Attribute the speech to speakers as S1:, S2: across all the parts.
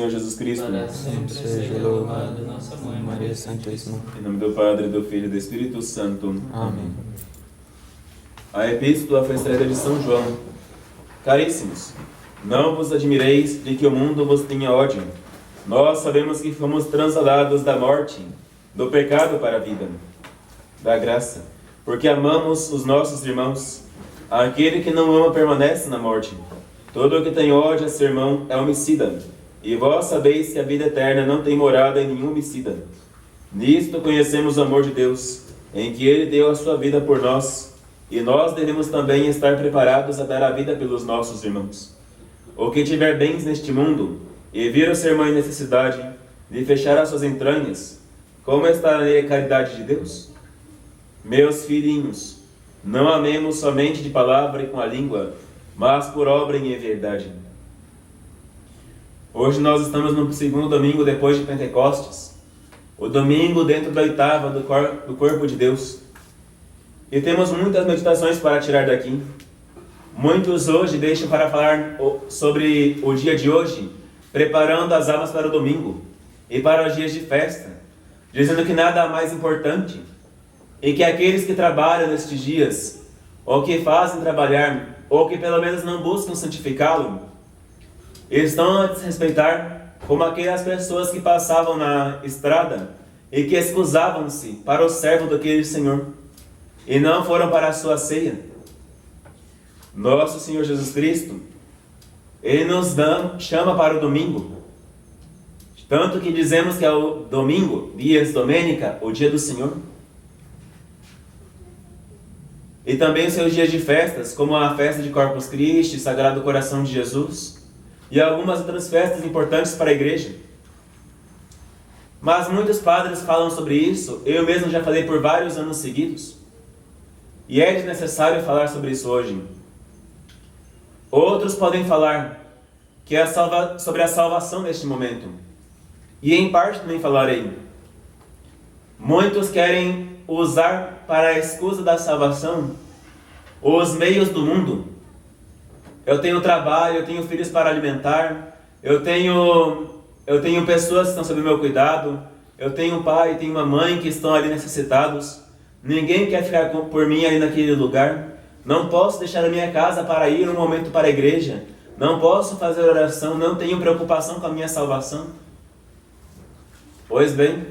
S1: Senhor Jesus Cristo.
S2: Para sempre seja louvado nossa Mãe Maria Santíssima.
S1: Em nome do Padre, do Filho e do Espírito Santo.
S2: Amém.
S1: A Epístola foi extraída de São João. Caríssimos, não vos admireis de que o mundo vos tenha ódio. Nós sabemos que fomos transladados da morte, do pecado para a vida, da graça, porque amamos os nossos irmãos. Aquele que não ama permanece na morte. Todo o que tem ódio a seu irmão é homicida. E vós sabeis que a vida eterna não tem morada em nenhum homicida. Nisto conhecemos o amor de Deus, em que Ele deu a sua vida por nós, e nós devemos também estar preparados a dar a vida pelos nossos irmãos. O que tiver bens neste mundo, e vir o seu irmão em necessidade, lhe fechar as suas entranhas, como estará nele a caridade de Deus? Meus filhinhos, não amemos somente de palavra e com a língua, mas por obra e em verdade. Hoje nós estamos no segundo domingo depois de Pentecostes, o domingo dentro da oitava do corpo de Deus. E temos muitas meditações para tirar daqui. Muitos hoje deixam para falar sobre o dia de hoje, preparando as almas para o domingo e para os dias de festa, dizendo que nada há mais importante e que aqueles que trabalham nestes dias, ou que fazem trabalhar, ou que pelo menos não buscam santificá-lo, estão a desrespeitar como aquelas pessoas que passavam na estrada e que excusavam-se para o servo daquele Senhor e não foram para a sua ceia. Nosso Senhor Jesus Cristo, Ele nos chama para o domingo. Tanto que dizemos que é o domingo, dies domenica, o dia do Senhor. E também os seus dias de festas, como a festa de Corpus Christi, Sagrado Coração de Jesus, e algumas outras festas importantes para a igreja. Mas muitos padres falam sobre isso, eu mesmo já falei por vários anos seguidos, e é desnecessário falar sobre isso hoje. Outros podem falar que sobre a salvação neste momento, e em parte também falarei. Muitos querem usar para a escusa da salvação os meios do mundo. Eu tenho trabalho, eu tenho filhos para alimentar, eu tenho pessoas que estão sob meu cuidado, eu tenho um pai, tenho uma mãe que estão ali necessitados, ninguém quer ficar por mim ali naquele lugar, não posso deixar a minha casa para ir um momento para a igreja, não posso fazer oração, não tenho preocupação com a minha salvação. Pois bem,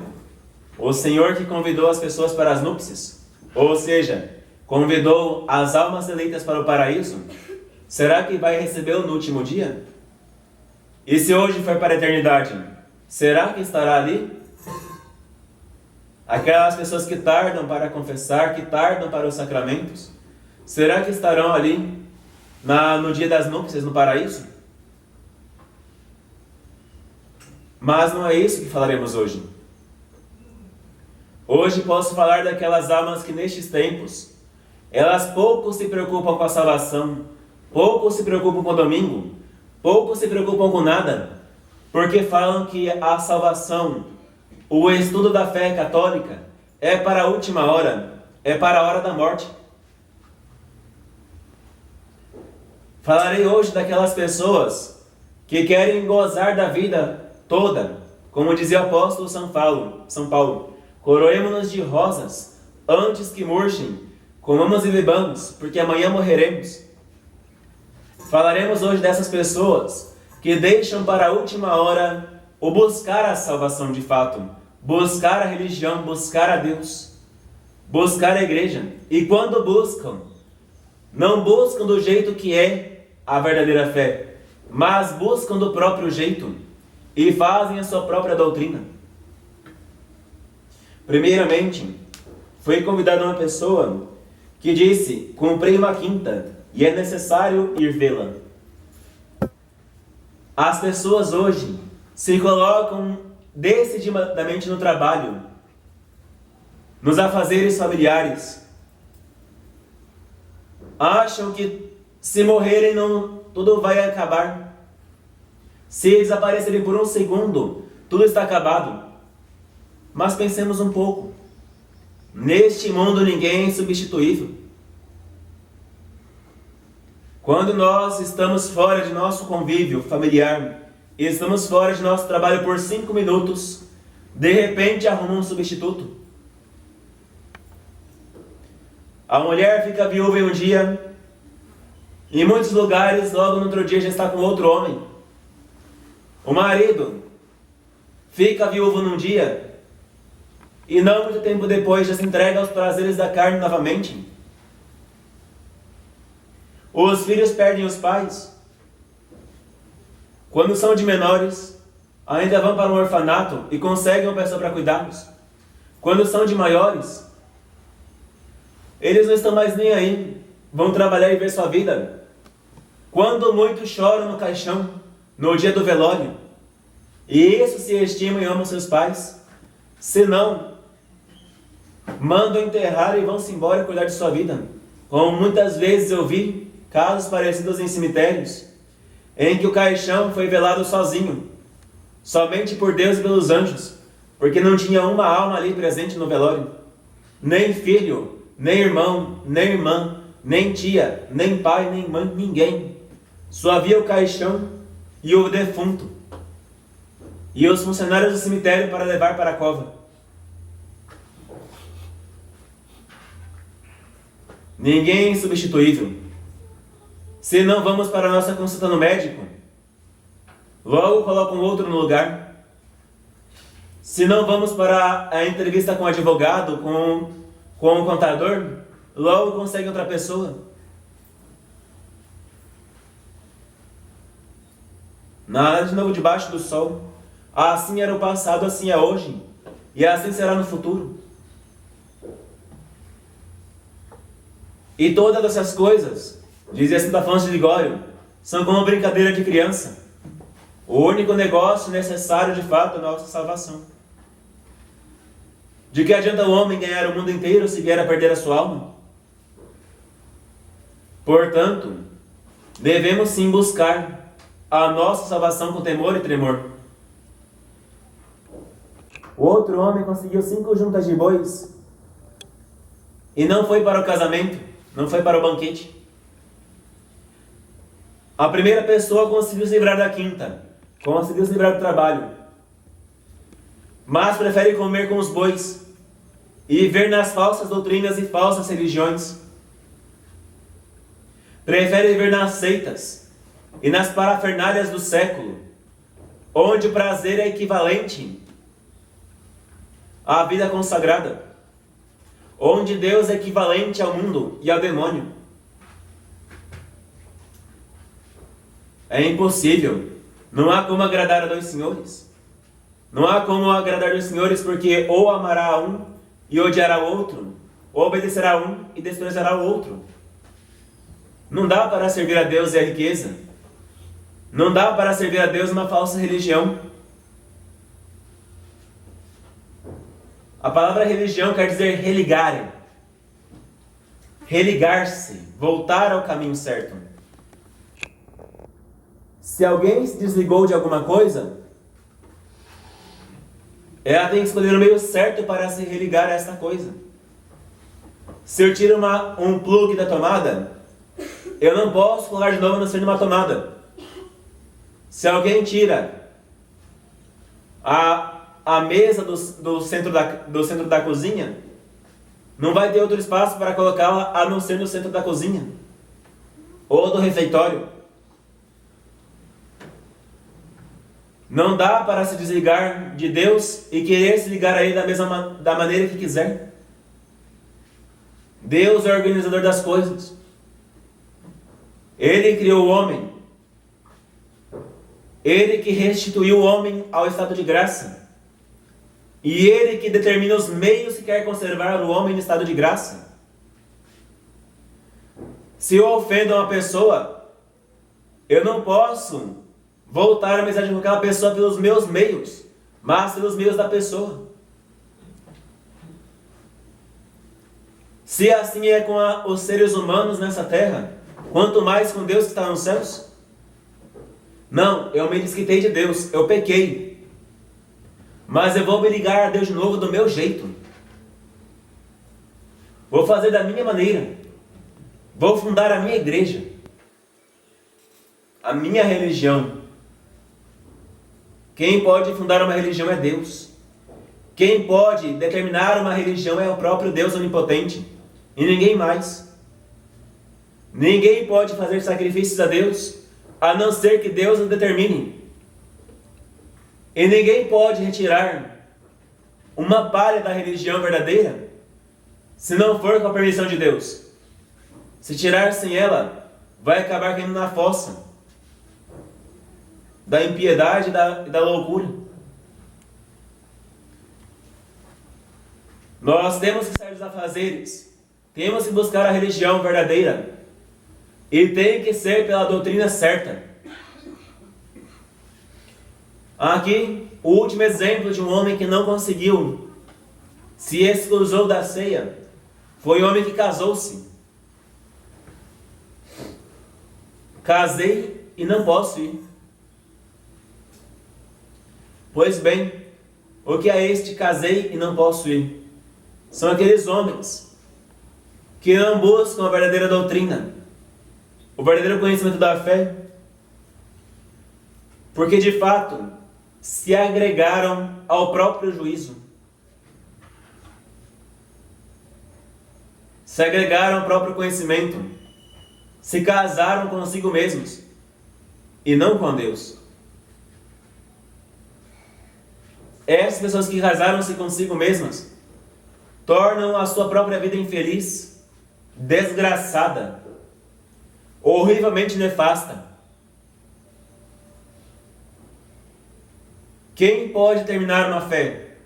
S1: o Senhor que convidou as pessoas para as núpcias, ou seja, convidou as almas eleitas para o paraíso, será que vai recebê-lo no último dia? E se hoje for para a eternidade, será que estará ali? Aquelas pessoas que tardam para confessar, que tardam para os sacramentos, será que estarão ali no dia das núpcias no paraíso? Mas não é isso que falaremos hoje. Hoje posso falar daquelas almas que nestes tempos, elas pouco se preocupam com a salvação, pouco se preocupam com o domingo, pouco se preocupam com nada, porque falam que a salvação, o estudo da fé católica, é para a última hora, é para a hora da morte. Falarei hoje daquelas pessoas que querem gozar da vida toda, como dizia o apóstolo São Paulo, coroemo-nos de rosas, antes que murchem, comamos e bebamos, porque amanhã morreremos. Falaremos hoje dessas pessoas que deixam para a última hora o buscar a salvação de fato, buscar a religião, buscar a Deus, buscar a igreja. E quando buscam, não buscam do jeito que é a verdadeira fé, mas buscam do próprio jeito e fazem a sua própria doutrina. Primeiramente, foi convidada uma pessoa que disse: comprei uma quinta e é necessário ir vê-la. As pessoas hoje se colocam decididamente no trabalho, nos afazeres familiares. Acham que se morrerem tudo vai acabar. Se desaparecerem por um segundo, tudo está acabado. Mas pensemos um pouco. Neste mundo ninguém é insubstituível. Quando nós estamos fora de nosso convívio familiar e estamos fora de nosso trabalho por 5 minutos, de repente arruma um substituto. A mulher fica viúva em um dia, em muitos lugares, logo no outro dia já está com outro homem. O marido fica viúvo num dia, e não muito tempo depois já se entrega aos prazeres da carne novamente. Os filhos perdem os pais. Quando são de menores, ainda vão para um orfanato e conseguem uma pessoa para cuidá-los. Quando são de maiores, eles não estão mais nem aí, vão trabalhar e ver sua vida. Quando muitos choram no caixão, no dia do velório, e isso se estimam e amam seus pais, se não, mandam enterrar e vão-se embora e cuidar de sua vida. Como muitas vezes eu vi casos parecidos em cemitérios, em que o caixão foi velado sozinho, somente por Deus e pelos anjos, porque não tinha uma alma ali presente no velório, nem filho, nem irmão, nem irmã, nem tia, nem pai, nem mãe, ninguém. Só havia o caixão e o defunto, e os funcionários do cemitério para levar para a cova. Ninguém é insubstituível. Se não vamos para a nossa consulta no médico, logo colocam outro no lugar. Se não vamos para a entrevista com o advogado, com o contador, logo consegue outra pessoa. Nada de novo debaixo do sol. Assim era o passado, assim é hoje, e assim será no futuro. E todas essas coisas, dizia Santo Afonso de Ligório, são como brincadeira de criança. O único negócio necessário de fato é a nossa salvação. De que adianta o homem ganhar o mundo inteiro se vier a perder a sua alma? Portanto, devemos sim buscar a nossa salvação com temor e tremor. O outro homem conseguiu 5 juntas de bois e não foi para o casamento, não foi para o banquete. A primeira pessoa conseguiu se livrar da quinta, conseguiu se livrar do trabalho, mas prefere comer com os bois e viver nas falsas doutrinas e falsas religiões. Prefere viver nas seitas e nas parafernálias do século, onde o prazer é equivalente à vida consagrada, onde Deus é equivalente ao mundo e ao demônio. É impossível. Não há como agradar a 2 senhores. Não há como agradar 2 senhores, porque ou amará a um e odiará o outro, ou obedecerá a um e desprezará o outro. Não dá para servir a Deus e a riqueza. Não dá para servir a Deus uma falsa religião. A palavra religião quer dizer religare. Religar-se, voltar ao caminho certo. Se alguém se desligou de alguma coisa, ela tem que escolher o meio certo para se religar a essa coisa. Se eu tiro um plug da tomada, eu não posso colocar de novo a não ser numa tomada. Se alguém tira a mesa do centro da cozinha, não vai ter outro espaço para colocá-la a não ser no centro da cozinha ou do refeitório. Não dá para se desligar de Deus e querer se ligar a Ele da maneira que quiser. Deus é o organizador das coisas. Ele criou o homem. Ele que restituiu o homem ao estado de graça. E Ele que determina os meios que quer conservar o homem no estado de graça. Se eu ofendo uma pessoa, eu não posso voltar a amizade com aquela pessoa pelos meus meios, mas pelos meios da pessoa. Se assim é com os seres humanos nessa terra, quanto mais com Deus que está nos céus? Não, eu me desquitei de Deus, eu pequei. Mas eu vou me ligar a Deus de novo do meu jeito. Vou fazer da minha maneira. Vou fundar a minha igreja. A minha religião. Quem pode fundar uma religião é Deus. Quem pode determinar uma religião é o próprio Deus onipotente, e ninguém mais. Ninguém pode fazer sacrifícios a Deus, a não ser que Deus os determine. E ninguém pode retirar uma palha da religião verdadeira, se não for com a permissão de Deus. Se tirar sem ela, vai acabar caindo na fossa da impiedade e da loucura. Nós temos que sair dos afazeres, temos que buscar a religião verdadeira, e tem que ser pela doutrina certa. Aqui, o último exemplo de um homem que não conseguiu, se excusou da ceia, foi o homem que casou-se. Casei e não posso ir. Pois bem, o que é este casei e não posso ir? São aqueles homens que não buscam a verdadeira doutrina, o verdadeiro conhecimento da fé, porque de fato se agregaram ao próprio juízo, se agregaram ao próprio conhecimento, se casaram consigo mesmos e não com Deus. Essas pessoas que casaram-se consigo mesmas tornam a sua própria vida infeliz, desgraçada, horrivelmente nefasta. Quem pode terminar uma fé?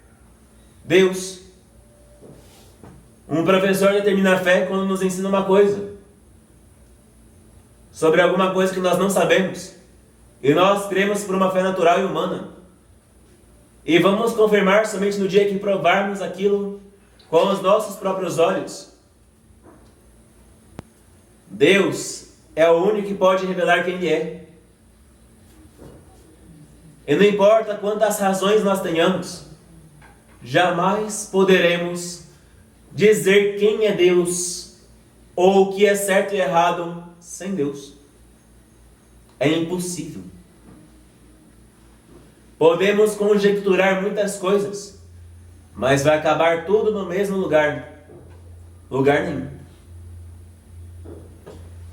S1: Deus. Um professor determina a fé quando nos ensina uma coisa sobre alguma coisa que nós não sabemos, e nós cremos por uma fé natural e humana, e vamos confirmar somente no dia que provarmos aquilo com os nossos próprios olhos. Deus é o único que pode revelar quem Ele é. E não importa quantas razões nós tenhamos, jamais poderemos dizer quem é Deus ou o que é certo e errado sem Deus. É impossível. Podemos conjecturar muitas coisas, mas vai acabar tudo no mesmo lugar. Lugar nenhum.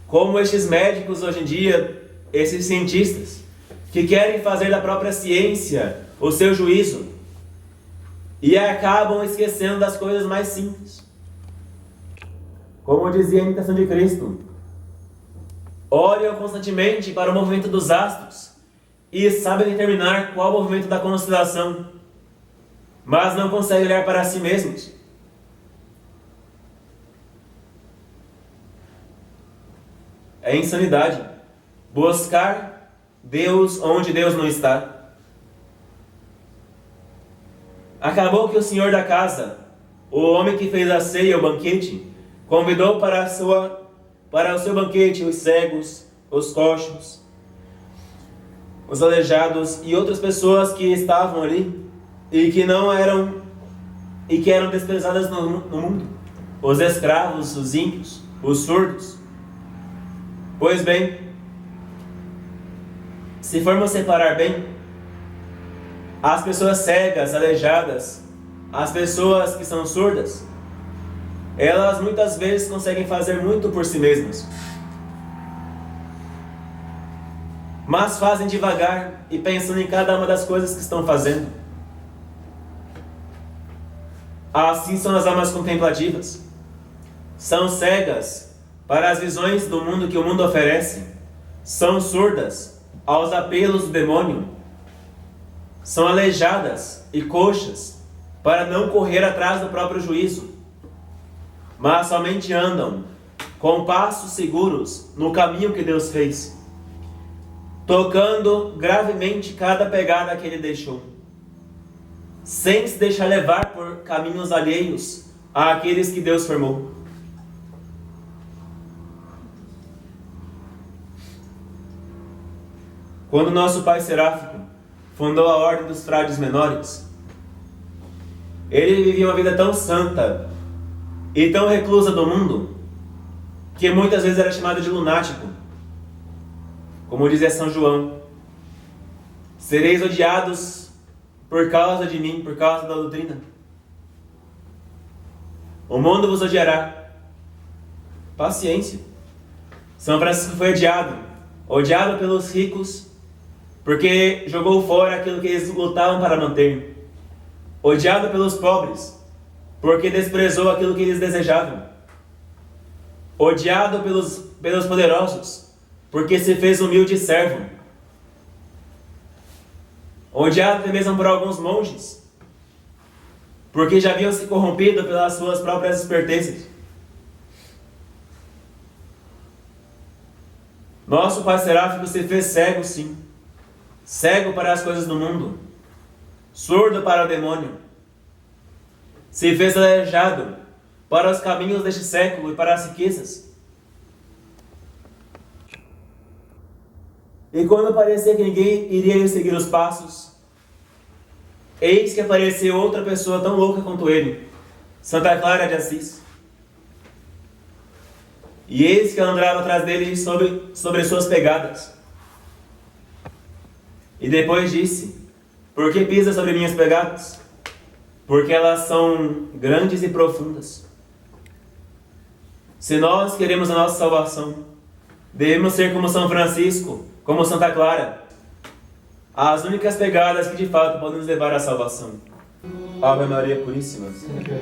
S1: Como estes médicos hoje em dia, esses cientistas, que querem fazer da própria ciência o seu juízo e acabam esquecendo das coisas mais simples. Como dizia a imitação de Cristo, olham constantemente para o movimento dos astros e sabem determinar qual é o movimento da constelação, mas não conseguem olhar para si mesmos. É insanidade buscar Deus onde Deus não está. Acabou que o senhor da casa, o homem que fez a ceia, o banquete, convidou para o seu banquete os cegos, os coxos, os aleijados e outras pessoas que estavam ali e que eram desprezadas no mundo, os escravos, os ímpios, os surdos. Pois bem, se formos separar bem, as pessoas cegas, aleijadas, as pessoas que são surdas, elas muitas vezes conseguem fazer muito por si mesmas, mas fazem devagar e pensando em cada uma das coisas que estão fazendo. Assim são as almas contemplativas. São cegas para as visões do mundo que o mundo oferece. São surdas aos apelos do demônio. São aleijadas e coxas para não correr atrás do próprio juízo, mas somente andam com passos seguros no caminho que Deus fez, tocando gravemente cada pegada que Ele deixou, sem se deixar levar por caminhos alheios àqueles que Deus formou. Quando nosso pai seráfico fundou a Ordem dos Frades Menores, ele vivia uma vida tão santa e tão reclusa do mundo, que muitas vezes era chamado de lunático, como dizia São João. Sereis odiados por causa de mim, por causa da doutrina. O mundo vos odiará. Paciência. São Francisco foi odiado pelos ricos, porque jogou fora aquilo que eles lutavam para manter. Odiado pelos pobres, porque desprezou aquilo que eles desejavam. Odiado pelos poderosos, porque se fez humilde servo. Odiado até mesmo por alguns monges, porque já haviam se corrompido pelas suas próprias espertezas. Nosso Pai Seráfico se fez cego, sim. Cego para as coisas do mundo, surdo para o demônio. Se fez aleijado para os caminhos deste século e para as riquezas. E quando parecia que ninguém iria lhe seguir os passos, eis que apareceu outra pessoa tão louca quanto ele, Santa Clara de Assis. E eis que ela andava atrás dele sobre suas pegadas. E depois disse: por que pisa sobre minhas pegadas? Porque elas são grandes e profundas. Se nós queremos a nossa salvação, devemos ser como São Francisco, como Santa Clara, as únicas pegadas que de fato podem nos levar à salvação. Ave Maria Puríssima.
S2: Sempre